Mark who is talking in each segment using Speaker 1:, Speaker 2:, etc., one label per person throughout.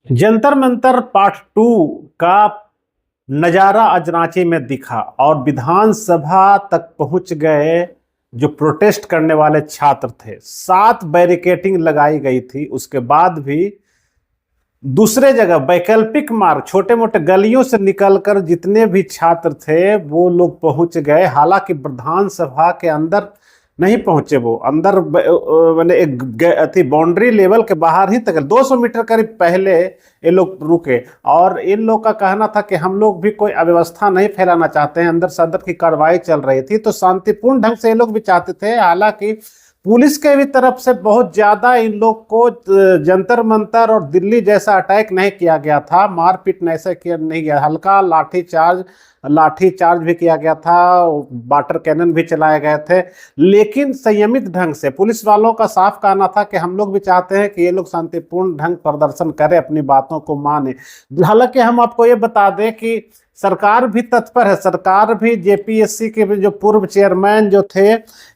Speaker 1: Jantar Mantar part 2 का नजारा आज रांची में दिखा और विधानसभा तक पहुंच गए। जो प्रोटेस्ट करने वाले छात्र थे, 7 बैरिकेडिंग लगाई गई थी, उसके बाद भी दूसरे जगह वैकल्पिक मार्ग छोटे मोटे गलियों से निकलकर जितने भी छात्र थे वो लोग पहुंच गए। हालांकि विधानसभा के अंदर नहीं पहुंचे, वो अंदर मैंने एक बाउंड्री लेवल के बाहर ही तक 200 मीटर करीब पहले ये लोग रुके। और इन लोग का कहना था कि हम लोग भी कोई अव्यवस्था नहीं फैलाना चाहते हैं, अंदर से अंदर की कार्रवाई चल रही थी, तो शांतिपूर्ण ढंग से ये लोग भी चाहते थे। हालांकि पुलिस के भी तरफ से बहुत ज्यादा इन लोग को जंतर मंतर और दिल्ली जैसा अटैक नहीं किया गया था, मारपीट नहीं गया, हल्का लाठी चार्ज भी किया गया था, वाटर कैनन भी चलाए गए थे, लेकिन संयमित ढंग से। पुलिस वालों का साफ कहना था कि हम लोग भी चाहते हैं कि ये लोग शांतिपूर्ण ढंग प्रदर्शन करें, अपनी बातों को माने। हालांकि हम आपको ये बता दें कि सरकार भी तत्पर है। सरकार भी जेपीएससी के जो पूर्व चेयरमैन जो थे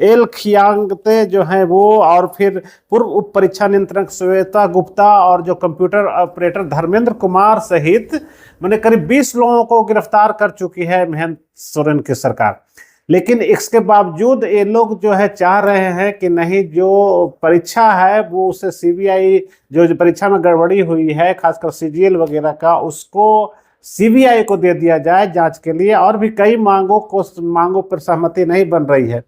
Speaker 1: एल खियांगते जो हैं वो, और फिर पूर्व उप परीक्षा नियंत्रक श्वेता गुप्ता और जो कंप्यूटर ऑपरेटर धर्मेंद्र कुमार सहित मैंने करीब 20 लोगों को गिरफ्तार कर चुकी है हेमंत सोरेन की सरकार। लेकिन इसके बावजूद ये लोग जो है चाह रहे हैं कि नहीं, जो परीक्षा है वो उसे सीबीआई, जो परीक्षा में गड़बड़ी हुई है खासकर सीजीएल वगैरह का, उसको सीबीआई को दे दिया जाए जांच के लिए। और भी कई मांगों पर सहमति नहीं बन रही है।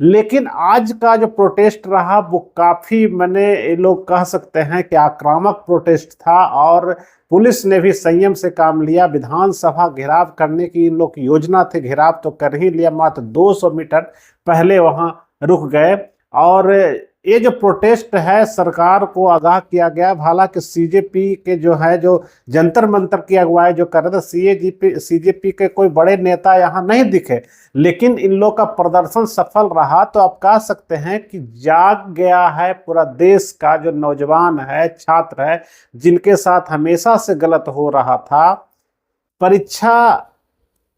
Speaker 1: लेकिन आज का जो प्रोटेस्ट रहा वो काफी, मैंने ये लोग कह सकते हैं कि आक्रामक प्रोटेस्ट था, और पुलिस ने भी संयम से काम लिया। विधानसभा घेराव करने की इन लोग की योजना थी, घेराव तो कर ही लिया, मात्र 200 मीटर पहले वहां रुक गए। और ये जो प्रोटेस्ट है सरकार को आगाह किया गया। हालांकि सीजेपी के जो है, जो जंतर मंतर की अगुवाई जो कर रहे थे, सीजेपी के कोई बड़े नेता यहाँ नहीं दिखे, लेकिन इन लोग का प्रदर्शन सफल रहा। तो आप कह सकते हैं कि जाग गया है पूरा देश का जो नौजवान है, छात्र है, जिनके साथ हमेशा से गलत हो रहा था। परीक्षा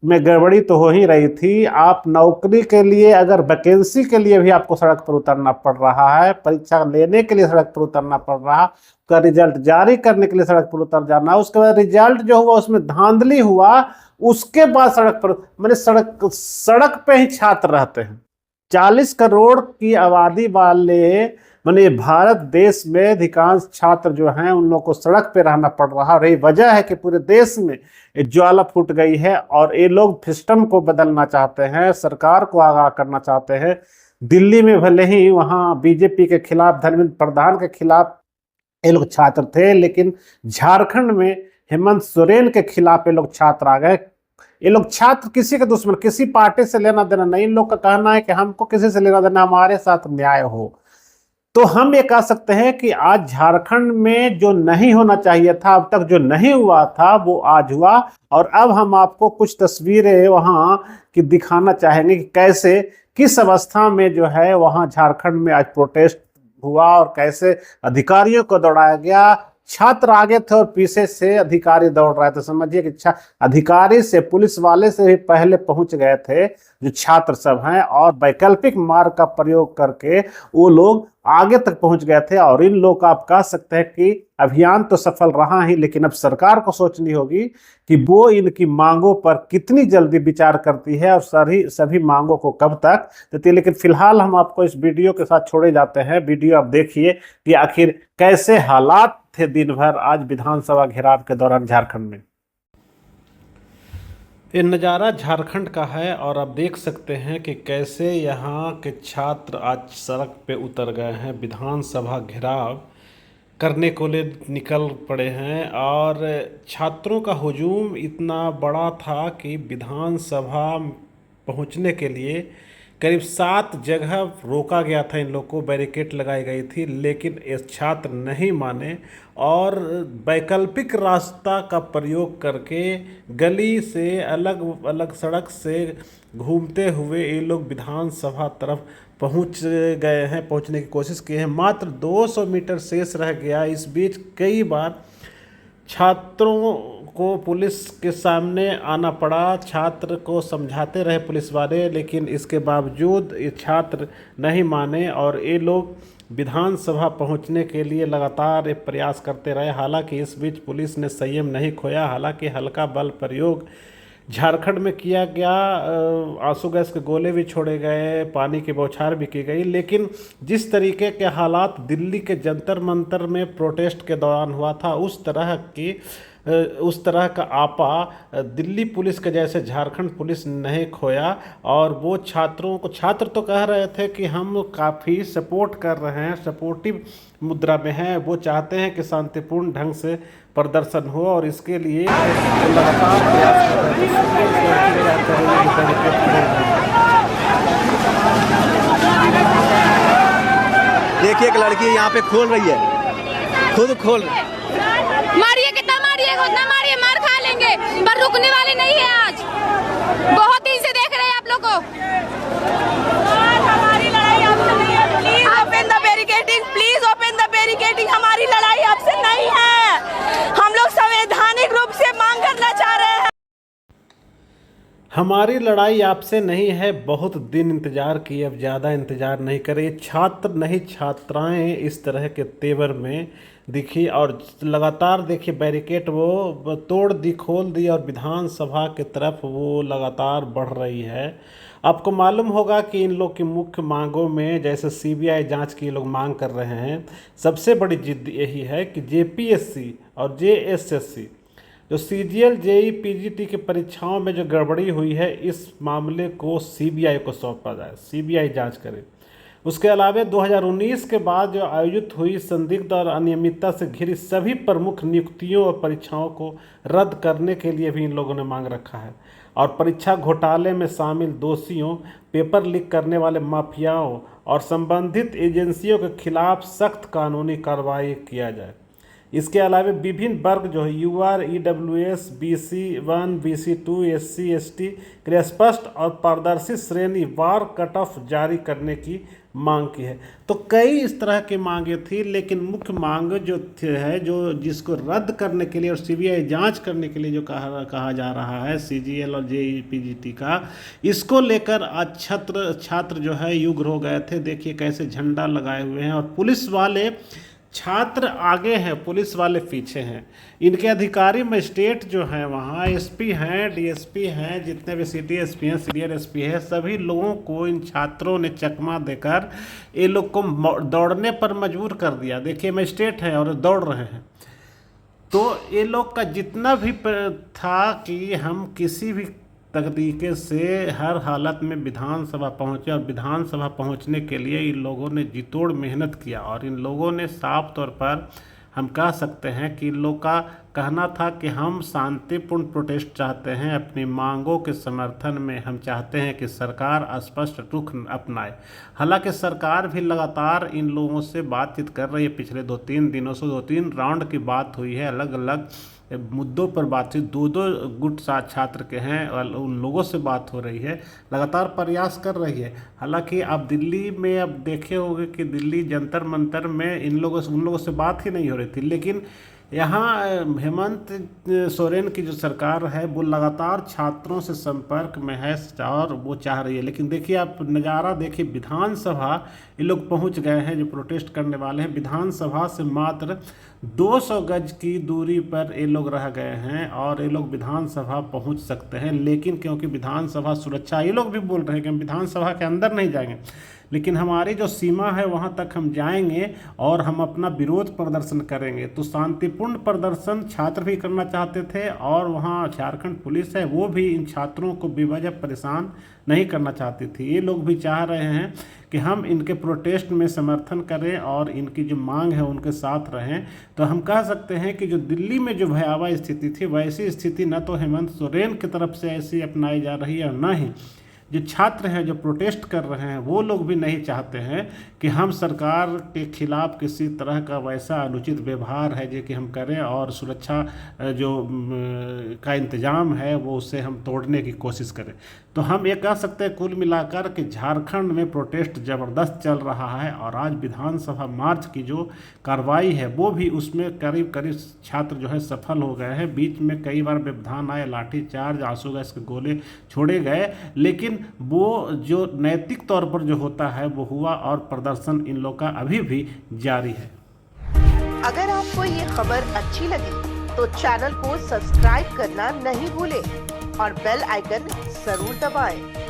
Speaker 1: में गड़बड़ी तो हो ही रही थी, आप नौकरी के लिए, अगर वैकेंसी के लिए भी आपको सड़क पर उतरना पड़ रहा है, परीक्षा लेने के लिए सड़क पर उतरना पड़ रहा, उसका रिजल्ट जारी करने के लिए सड़क पर उतर जाना, उसके बाद रिजल्ट जो हुआ उसमें धांधली हुआ, उसके बाद सड़क पर, मैंने सड़क पे ही छात्र रहते हैं। 40 करोड़ की आबादी वाले माने भारत देश में अधिकांश छात्र जो हैं उन लोगों को सड़क पे रहना पड़ रहा, और यही वजह है कि पूरे देश में ज्वाला फूट गई है। और ये लोग सिस्टम को बदलना चाहते हैं, सरकार को आगाह करना चाहते हैं। दिल्ली में भले ही वहाँ बीजेपी के खिलाफ, धर्मेंद्र प्रधान के खिलाफ ये लोग छात्र थे, लेकिन झारखंड में हेमंत सोरेन के खिलाफ ये लोग छात्र आ गए। ये लोग छात्र किसी के दुश्मन, किसी पार्टी से लेना देना नहीं। इन लोग का कहना है कि हमको किसी से लेना देना, हमारे साथ न्याय हो। तो हम ये कह सकते हैं कि आज झारखंड में जो नहीं होना चाहिए था, अब तक जो नहीं हुआ था, वो आज हुआ। और अब हम आपको कुछ तस्वीरें वहां की दिखाना चाहेंगे कि कैसे, किस अवस्था में जो है वहां झारखंड में आज प्रोटेस्ट हुआ, और कैसे अधिकारियों को दौड़ाया गया। छात्र आगे थे और पीछे से अधिकारी दौड़ रहे थे। समझिए कि अधिकारी से, पुलिस वाले से भी पहले पहुंच गए थे जो छात्र सब हैं, और वैकल्पिक मार्ग का प्रयोग करके वो लोग आगे तक पहुंच गए थे। और इन लोग का आप कह सकते हैं कि अभियान तो सफल रहा ही, लेकिन अब सरकार को सोचनी होगी कि वो इनकी मांगों पर कितनी जल्दी विचार करती है, और सभी मांगों को कब तक देती है। लेकिन फिलहाल हम आपको इस वीडियो के साथ छोड़े जाते हैं। वीडियो आप देखिए कि आखिर कैसे हालात थे दिन भर आज विधानसभा घेराव के दौरान झारखंड में। ये नज़ारा झारखंड का है, और आप देख सकते हैं कि कैसे यहाँ के छात्र आज सड़क पे उतर गए हैं, विधानसभा घेराव करने को लिए निकल पड़े हैं। और छात्रों का हुजूम इतना बड़ा था कि विधानसभा पहुँचने के लिए करीब 7 जगह रोका गया था, इन लोग को बैरिकेड लगाई गई थी, लेकिन ये छात्र नहीं माने और वैकल्पिक रास्ता का प्रयोग करके गली से, अलग अलग सड़क से घूमते हुए ये लोग विधानसभा तरफ पहुंच गए हैं, पहुंचने की कोशिश की है। मात्र 200 मीटर शेष रह गया। इस बीच कई बार छात्रों को पुलिस के सामने आना पड़ा, छात्र को समझाते रहे पुलिस वाले, लेकिन इसके बावजूद ये छात्र नहीं माने और ये लोग विधानसभा पहुंचने के लिए लगातार एक प्रयास करते रहे। हालांकि इस बीच पुलिस ने संयम नहीं खोया। हालांकि हल्का बल प्रयोग झारखंड में किया गया, आंसू गैस के गोले भी छोड़े गए, पानी की बौछार भी की गई, लेकिन जिस तरीके के हालात दिल्ली के जंतर मंतर में प्रोटेस्ट के दौरान हुआ था, उस तरह का आपा दिल्ली पुलिस के जैसे झारखंड पुलिस नहीं खोया। और वो छात्र तो कह रहे थे कि हम काफ़ी सपोर्ट कर रहे हैं, सपोर्टिव मुद्रा में हैं। वो चाहते हैं कि शांतिपूर्ण ढंग से प्रदर्शन हो और इसके लिए वो लगातार प्रयास कर रहे
Speaker 2: हैं। देखिए एक लड़की यहाँ पे खोल रही है, खुद खोल
Speaker 3: मारिए, कितना मारिए, उतना मारिए, मार खा लेंगे, पर रुकने वाले नहीं है। आज बहुत दिन से देख रहे हैं आप लोग को। हमारी लड़ाई आपसे नहीं है, please open the barricading, please open the barricading. हमारी लड़ाई आपसे नहीं है, हम लोग संवैधानिक रूप से मांग करना चाह रहे हैं।
Speaker 1: हमारी लड़ाई आपसे नहीं है, बहुत दिन इंतज़ार किए, अब ज़्यादा इंतज़ार नहीं करें। छात्र नहीं छात्राएं इस तरह के तेवर में दिखी और लगातार देखिए बैरिकेड वो तोड़ दी, खोल दी और विधानसभा की तरफ वो लगातार बढ़ रही है। आपको मालूम होगा कि इन लोग की मुख्य मांगों में जैसे सीबीआई जांच की लोग मांग कर रहे हैं, सबसे बड़ी जिद यही है कि जेपीएससी और जेएसएससी जो सीजीएल जेई पीजीटी की परीक्षाओं में जो गड़बड़ी हुई है, इस मामले को सीबीआई को सौंपा जाए, सीबीआई जांच करे। उसके अलावा 2019 के बाद जो आयोजित हुई संदिग्ध और अनियमितता से घिरी सभी प्रमुख नियुक्तियों और परीक्षाओं को रद्द करने के लिए भी इन लोगों ने मांग रखा है। और परीक्षा घोटाले में शामिल दोषियों, पेपर लीक करने वाले माफियाओं और संबंधित एजेंसियों के खिलाफ सख्त कानूनी कार्रवाई किया जाए। इसके अलावा विभिन्न वर्ग जो है यूआर, EWS, BC1, BC2, SC, ST के लिए स्पष्ट और पारदर्शी श्रेणी वार कट ऑफ जारी करने की मांग की है। तो कई इस तरह की मांगे थी, लेकिन मुख्य मांग जो है, जो जिसको रद्द करने के लिए और सीबीआई जांच करने के लिए जो कहा जा रहा है सीजीएल और जेईपीजीटी का, इसको लेकर आज छात्र जो है युग्र हो गए थे। देखिए कैसे झंडा लगाए हुए हैं और पुलिस वाले, छात्र आगे हैं, पुलिस वाले पीछे हैं। इनके अधिकारी मजिस्ट्रेट जो हैं वहाँ एसपी हैं, डीएसपी हैं, जितने भी सिटी एसपी हैं, सीनियर एसपी हैं, सभी लोगों को इन छात्रों ने चकमा देकर ये लोग को दौड़ने पर मजबूर कर दिया। देखिए मजिस्ट्रेट हैं और दौड़ रहे हैं। तो ये लोग का जितना भी था कि हम किसी भी तरीके से हर हालत में विधानसभा पहुंचे और विधानसभा पहुंचने के लिए इन लोगों ने जी तोड़ मेहनत किया। और इन लोगों ने साफ तौर पर हम कह सकते हैं कि इन लोग का कहना था कि हम शांतिपूर्ण प्रोटेस्ट चाहते हैं, अपनी मांगों के समर्थन में हम चाहते हैं कि सरकार स्पष्ट रुख अपनाए। हालांकि सरकार भी लगातार इन लोगों से बातचीत कर रही है। पिछले 2-3 दिनों से 2-3 राउंड की बात हुई है, अलग अलग मुद्दों पर बातचीत, 2-2 गुट छात्र के हैं और उन लोगों से बात हो रही है, लगातार प्रयास कर रही है। हालांकि अब दिल्ली में अब देखे होंगे कि दिल्ली जंतर मंतर में उन लोगों से बात ही नहीं हो रही थी, लेकिन यहाँ हेमंत सोरेन की जो सरकार है वो लगातार छात्रों से संपर्क में है और वो चाह रही है। लेकिन देखिए आप नज़ारा देखिए, विधानसभा ये लोग पहुँच गए हैं, जो प्रोटेस्ट करने वाले हैं। विधानसभा से मात्र 200 गज की दूरी पर ये लोग रह गए हैं और ये लोग विधानसभा पहुंच सकते हैं। लेकिन क्योंकि विधानसभा सुरक्षा, ये लोग भी बोल रहे हैं कि हम विधानसभा के अंदर नहीं जाएंगे, लेकिन हमारी जो सीमा है वहां तक हम जाएंगे और हम अपना विरोध प्रदर्शन करेंगे। तो शांतिपूर्ण प्रदर्शन छात्र भी करना चाहते थे और वहां झारखंड पुलिस है वो भी इन छात्रों को बेवजह परेशान नहीं करना चाहती थी। ये लोग भी चाह रहे हैं कि हम इनके प्रोटेस्ट में समर्थन करें और इनकी जो मांग है उनके साथ रहें। तो हम कह सकते हैं कि जो दिल्ली में जो भयावह स्थिति थी, वैसी स्थिति न तो हेमंत सोरेन की तरफ से ऐसी अपनाई जा रही है और न ही जो छात्र हैं जो प्रोटेस्ट कर रहे हैं वो लोग भी नहीं चाहते हैं कि हम सरकार के खिलाफ किसी तरह का वैसा अनुचित व्यवहार है जो कि हम करें और सुरक्षा जो का इंतजाम है वो उसे हम तोड़ने की कोशिश करें। तो हम ये कह सकते हैं कुल मिलाकर कि झारखंड में प्रोटेस्ट ज़बरदस्त चल रहा है और आज विधानसभा मार्च की जो कार्रवाई है वो भी उसमें करीब करीब छात्र जो है सफल हो गए हैं। बीच में कई बार व्यवधान आए, लाठीचार्ज, आंसू गैस के गोले छोड़े गए, लेकिन लेकिन वो जो नैतिक तौर पर जो होता है वो हुआ और प्रदर्शन इन लोग का अभी भी जारी है।
Speaker 4: अगर आपको ये खबर अच्छी लगी तो चैनल को सब्सक्राइब करना नहीं भूलें और बेल आइकन जरूर दबाएं।